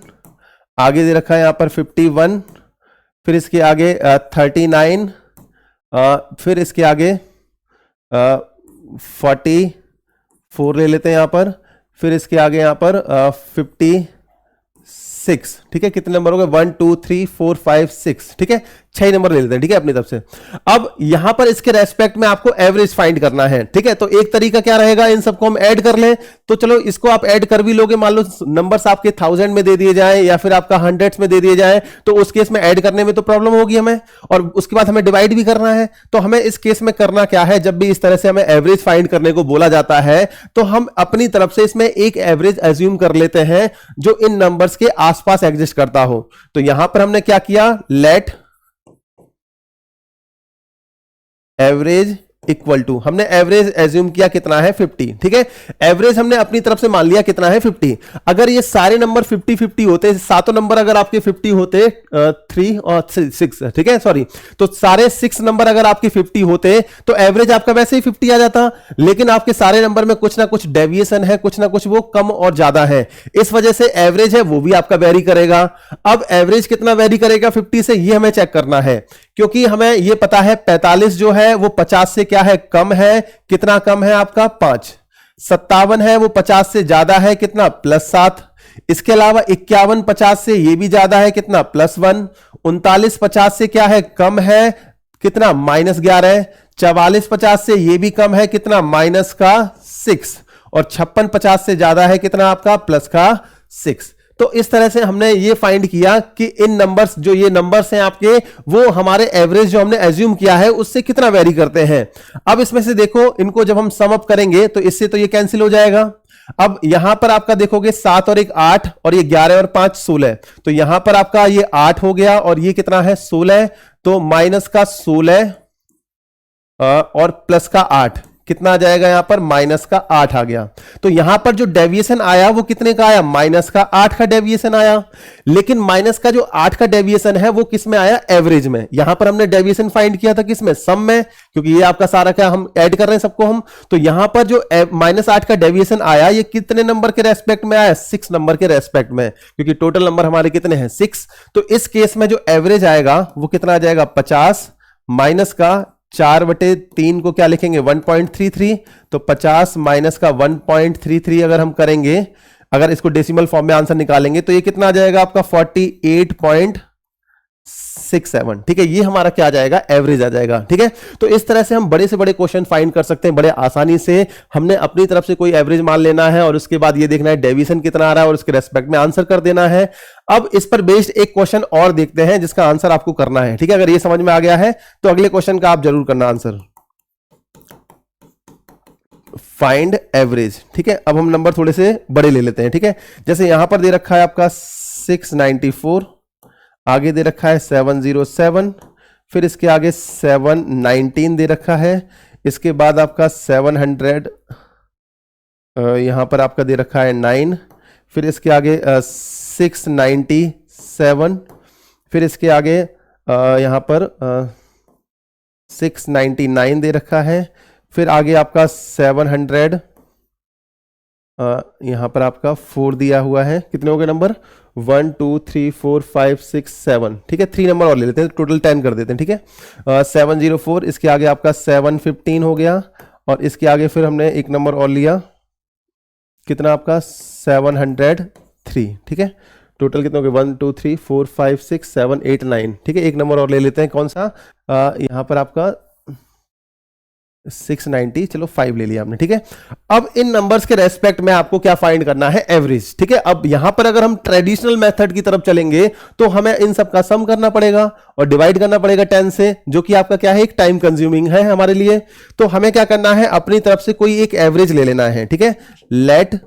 आगे दे रखा है यहां पर 51, फिर इसके आगे 39, फिर इसके आगे 44 ले लेते हैं यहां पर, फिर इसके आगे यहां पर 56, ठीक है। कितने नंबर हो गए? 1 2 3 4 5 6, ठीक है, 6 नंबर ले लेते हैं, ठीक है, अपनी तरफ से। अब यहां पर इसके रेस्पेक्ट में आपको एवरेज फाइंड करना है, ठीक है। तो एक तरीका क्या रहेगा, इन सबको हम ऐड कर लें। तो चलो इसको आप ऐड कर भी लोगे, मान लो नंबर्स आपके 1000 में दे दिए जाए या फिर आपका 100s में दे दिए जाए, तो उस केस में ऐड करने में तो प्रॉब्लम होगी हमें, और उसके बाद हमें डिवाइड भी करना है। तो हमें इस केस में करना क्या है, जब भी इस तरह से हमें एवरेज फाइंड करने को बोला जाता है, तो हम अपनी तरफ से इसमें एक एवरेज एज्यूम कर लेते हैं जो इन नंबर्स के आसपास एग्जिस्ट करता हो। तो यहां पर हमने क्या किया, लेट एवरेज इक्वल टू, हमने एवरेज एज्यूम किया कितना है 50, ठीक है। एवरेज हमने अपनी तरफ से मान लिया कितना है 50। अगर ये सारे नंबर 50-50 होते, सातों नंबर अगर आपके 50 होते, 3 और 6, ठीक है, सॉरी, तो सारे 6 नंबर अगर आपके 50 होते तो एवरेज आपका वैसे ही 50 आ जाता। लेकिन आपके सारे नंबर में कुछ ना कुछ डेविएशन है, कुछ ना कुछ वो कम और ज्यादा है, इस वजह से एवरेज है वो भी आपका वेरी करेगा। अब एवरेज कितना वेरी करेगा 50 से, ये हमें चेक करना है, क्योंकि हमें ये पता है 45 जो है वो 50 से क्या है, कम है। कितना कम है आपका? 5। 57 है वो 50 से ज्यादा है, कितना? +7। इसके अलावा 51 50 से ये भी ज्यादा है, कितना? +1। 39 50 से क्या है, कम है, कितना? -11। 44 50 से ये भी कम है, कितना? -6। और 56 50 से ज्यादा है, कितना आपका? +6। तो इस तरह से हमने ये फाइंड किया कि इन नंबर्स, जो ये नंबर्स हैं आपके, वो हमारे एवरेज जो हमने एज्यूम किया है उससे कितना वेरी करते हैं। अब इसमें से देखो, इनको जब हम सम अप करेंगे तो इससे तो ये कैंसिल हो जाएगा। अब यहां पर आपका देखोगे 7 और 1 8, और ये 11 और 5 16, तो यहां पर आपका ये 8 हो गया और ये कितना है 16, तो माइनस का 16 और प्लस का 8, कितना आ जाएगा यहां पर? -8 आ गया। तो यहां पर जो डेविएशन आया वो कितने का आया? -8 का डेविएशन आया। लेकिन माइनस का जो 8 का डेविएशन है वो किस में आया? एवरेज में। यहां पर हमने डेविएशन फाइंड किया था किसमें? सम में, क्योंकि ये आपका सारा क्या हम ऐड कर रहे हैं सबको हम। तो यहां पर जो -8 का डेविएशन आया, ये कितने नंबर के रेस्पेक्ट में आया? 6 नंबर के रेस्पेक्ट में, क्योंकि टोटल नंबर हमारे कितने हैं? 6। तो इस केस में जो एवरेज आएगा वो कितना आ जाएगा? 50 माइनस का 4/3 को क्या लिखेंगे? 1.33। तो 50 माइनस का 1.33 अगर हम करेंगे, अगर इसको डेसिमल फॉर्म में आंसर निकालेंगे तो ये कितना आ जाएगा आपका? 48.67, ठीक है। ये हमारा क्या आ जाएगा? एवरेज आ जाएगा, ठीक है। तो इस तरह से हम बड़े से बड़े क्वेश्चन फाइंड कर सकते हैं बड़े आसानी से। हमने अपनी तरफ से कोई एवरेज मान लेना है और उसके बाद ये देखना है डेविएशन कितना आ रहा है और उसके रेस्पेक्ट में आंसर कर देना है। अब इस पर बेस्ड एक क्वेश्चन और देखते हैं जिसका आंसर आपको करना है, ठीक है। अगर ये समझ में आ गया है तो अगले क्वेश्चन का आप जरूर करना आंसर। फाइंड एवरेज, ठीक है। अब हम नंबर थोड़े से बड़े ले लेते हैं, ठीक है। जैसे यहां पर दे रखा है आपका 694, आगे दे रखा है 707, फिर इसके आगे 719 दे रखा है, इसके बाद आपका 700, यहां पर आपका दे रखा है 9, फिर इसके आगे 697, फिर इसके आगे यहां पर 699 दे रखा है, फिर आगे आपका 700, यहां पर आपका 4 दिया हुआ है। कितने हो गए नंबर? 1 2 3 4 5 6 7, ठीक है। 3 नंबर और ले लेते हैं, टोटल 10 कर देते हैं, ठीक है। 704, इसके आगे आपका 715 हो गया, और इसके आगे फिर हमने एक नंबर और लिया, कितना आपका? 703, ठीक है। टोटल कितने हो गए? 1 2 3 4 5 6 7 8 9, ठीक है। एक नंबर और ले लेते हैं, कौन सा? यहाँ पर आपका 690, चलो 5 ले लिया हमने, ठीक है। अब इन नंबर्स के रेस्पेक्ट में आपको क्या फाइंड करना है, एवरेज, ठीक है। अब यहां पर अगर हम ट्रेडिशनल मेथड की तरफ चलेंगे तो हमें इन सब का सम करना पड़ेगा और डिवाइड करना पड़ेगा 10 से, जो कि आपका क्या है, एक टाइम कंज्यूमिंग है हमारे लिए। तो हमें क्या करना है, अपनी तरफ से कोई एक एवरेज ले लेना है, ठीक है। लेट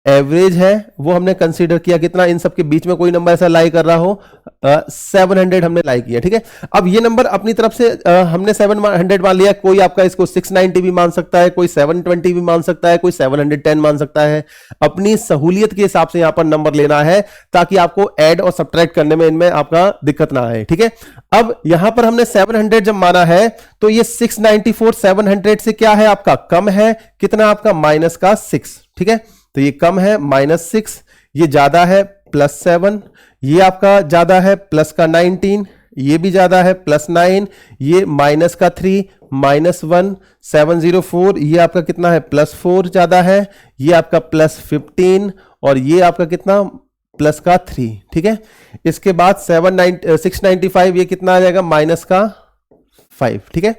एवरेज है वो हमने कंसीडर किया, कितना, इन सबके बीच में कोई नंबर ऐसा लाई कर रहा हो, 700 हमने लाई किया, ठीक है। अब ये नंबर अपनी तरफ से हमने 700 मान लिया, कोई आपका इसको 690 भी मान सकता है, कोई 720 भी मान सकता है, कोई 710 मान सकता है। अपनी सहूलियत के हिसाब से यहां पर नंबर लेना है ताकि आपको ऐड और सब्ट्रैक्ट करने में इनमें आपका दिक्कत ना आए, ठीक है। अब यहां पर हमने 700 जब माना है तो ये 694 700 से क्या है, आपका कम है, कितना आपका, माइनस का 6, ठीक है। तो ये कम है -6, ये ज्यादा है +7, ये आपका ज्यादा है प्लस का 19, ये भी ज्यादा है +9, ये माइनस का 3 -1 704, ये आपका कितना है, +4 ज्यादा है, ये आपका +15 और ये आपका कितना, प्लस का 3, ठीक है। इसके बाद 695, ये कितना आ जाएगा, माइनस का 5, ठीक है।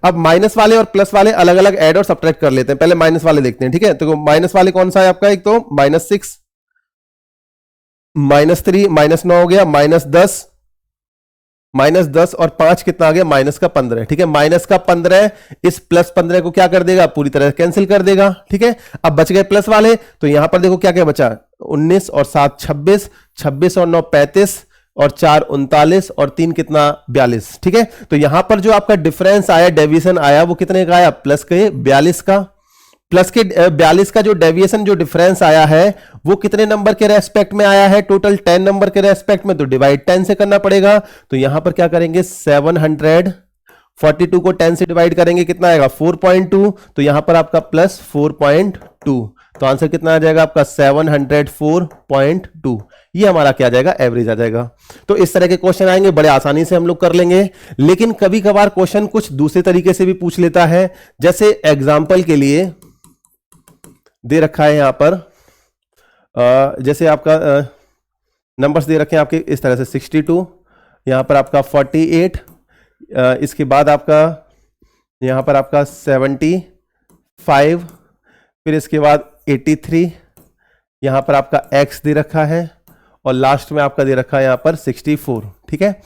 अब माइनस वाले और प्लस वाले अलग अलग ऐड और सब्ट्रैक्ट कर लेते हैं, पहले माइनस वाले देखते हैं, ठीक है। तो माइनस वाले कौन सा है आपका, एक तो -6, -3, -9 हो गया, -10, -10 और 5 कितना आ गया, माइनस का 15, ठीक है। माइनस का 15 इस +15 को क्या कर देगा, पूरी तरह कैंसिल कर देगा, ठीक है। अब बच गए प्लस वाले, तो यहां पर देखो क्या क्या बचा, 19 और 7 26, 26 और 9 35 और 4 39 और 3 कितना, 42, ठीक है। तो यहां पर जो आपका डिफरेंस आया, डेविएशन आया, वो कितने का आया, प्लस के 42 का। प्लस के 42 का जो डेविएशन, जो डिफरेंस आया है वो कितने नंबर के रेस्पेक्ट में आया है, टोटल 10 नंबर के रेस्पेक्ट में, तो डिवाइड 10 से करना पड़ेगा। तो यहां पर क्या करेंगे, 742 को 10 से डिवाइड करेंगे, कितना आएगा, 4.2, तो यहां पर आपका +4.2, तो आंसर कितना आ जाएगा आपका, 704.2। ये हमारा क्या आ जाएगा, एवरेज आ जाएगा। तो इस तरह के क्वेश्चन आएंगे, बड़े आसानी से हम लोग कर लेंगे। लेकिन कभी कभार क्वेश्चन कुछ दूसरे तरीके से भी पूछ लेता है, जैसे एग्जाम्पल के लिए दे रखा है यहां पर, जैसे आपका नंबर्स दे रखे हैं आपके इस तरह से, 62, यहां पर आपका 48, इसके बाद आपका यहां पर आपका 75, फिर इसके बाद 83, यहां पर आपका x दे रखा है और लास्ट में आपका दे रखा है यहां पर 64, ठीक है।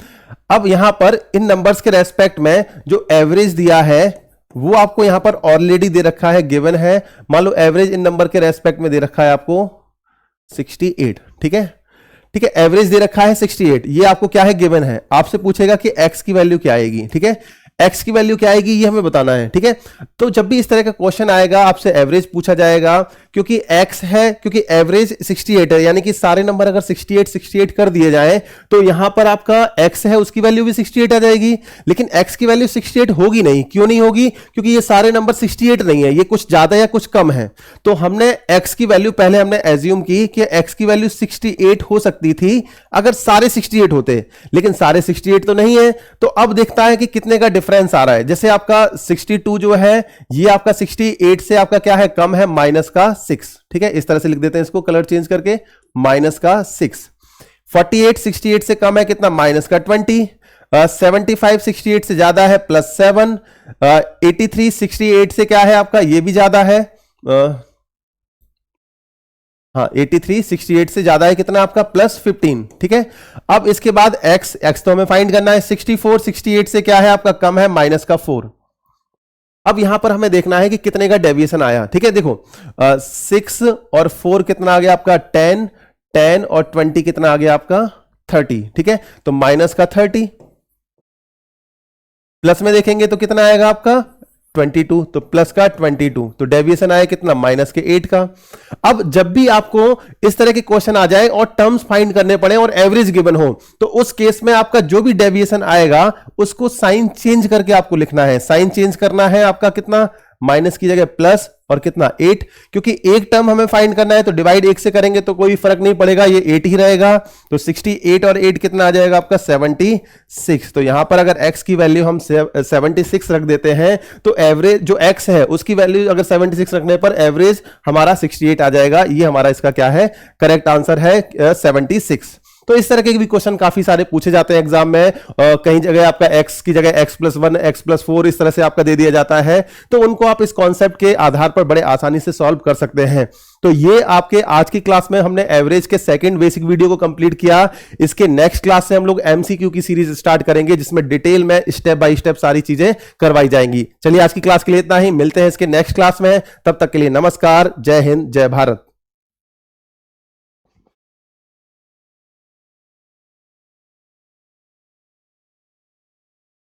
अब यहां पर इन नंबर्स के रेस्पेक्ट में जो एवरेज दिया है वो आपको यहां पर ऑलरेडी दे रखा है, गिवन है। मान लो एवरेज इन नंबर के रेस्पेक्ट में दे रखा है आपको 68, ठीक है, ठीक है। एवरेज दे रखा है 68, ये आपको क्या है, गिवन है। आपसे पूछेगा कि x की वैल्यू क्या आएगी, ठीक है, x की वैल्यू क्या आएगी ये हमें बताना है, ठीक है। तो जब भी इस तरह का क्वेश्चन आएगा आपसे एवरेज पूछा जाएगा, क्योंकि x है, क्योंकि एवरेज 68 है, यानी कि सारे नंबर अगर 68 कर दिए जाएं तो यहां पर आपका x है उसकी वैल्यू भी 68 आ जाएगी। लेकिन x की वैल्यू 68 होगी नहीं, क्यों नहीं होगी, क्योंकि ये सारे नंबर 68 नहीं है, ये कुछ ज्यादा या कुछ कम है। तो हमने x की वैल्यू पहले हमने एज्यूम की कि x की वैल्यू 68 हो सकती थी अगर सारे 68 होते, लेकिन सारे 68 तो नहीं है। तो अब देखता है कि कितने का डिफरेंस आ रहा है। जैसे आपका 62 जो है ये आपका 68 से आपका क्या है, कम है, माइनस का 6, ठीक है। इस तरह से लिख देते हैं इसको कलर चेंज करके, माइनस का 6। 48 68 से कम है, कितना, माइनस का 20। 75 68 से ज्यादा है, +7। 83 68 से क्या है आपका, ये भी ज्यादा है, हाँ 83 68 से ज्यादा है, कितना आपका, +15, ठीक है। अब इसके बाद x तो हमें फाइंड करना है, 64 68 से क्या है आपका, कम है, माइनस का 4। अब यहां पर हमें देखना है कि कितने का डेविएशन आया, ठीक है। देखो 6 और 4 कितना आ गया आपका, 10, 10 और 20 कितना आ गया आपका, 30, ठीक है। तो माइनस का 30, प्लस में देखेंगे तो कितना आएगा आपका, 22, तो प्लस का 22, तो डेविएशन आया कितना, माइनस के 8 का। अब जब भी आपको इस तरह के क्वेश्चन आ जाए और टर्म्स फाइंड करने पड़े और एवरेज गिवन हो, तो उस केस में आपका जो भी डेविएशन आएगा उसको साइन चेंज करके आपको लिखना है। साइन चेंज करना है आपका, कितना, माइनस की जगह प्लस और कितना, 8, क्योंकि एक टर्म हमें फाइंड करना है तो डिवाइड 1 से करेंगे तो कोई फर्क नहीं पड़ेगा, ये 8 ही रहेगा। तो 68 और 8 कितना आ जाएगा आपका, 76। तो यहां पर अगर x की वैल्यू हम 76 रख देते हैं तो एवरेज जो x है उसकी वैल्यू अगर 76 रखने पर एवरेज हमारा 68 आ जाएगा। ये हमारा इसका क्या है, करेक्ट आंसर है 76। तो इस तरह के भी क्वेश्चन काफी सारे पूछे जाते हैं एग्जाम में। कहीं जगह आपका x की जगह x+1 x+4 इस तरह से आपका दे दिया जाता है, तो उनको आप इस कॉन्सेप्ट के आधार पर बड़े आसानी से सॉल्व कर सकते हैं। तो ये आपके आज की क्लास में हमने एवरेज के सेकंड बेसिक वीडियो को कंप्लीट किया। इसके नेक्स्ट क्लास से हम लोग एमसीक्यू की सीरीज स्टार्ट करेंगे, जिसमें डिटेल में स्टेप बाय स्टेप सारी चीजें करवाई जाएंगी। चलिए आज की क्लास के लिए इतना ही, मिलते हैं इसके नेक्स्ट क्लास में। तब तक के लिए नमस्कार, जय हिंद, जय भारत।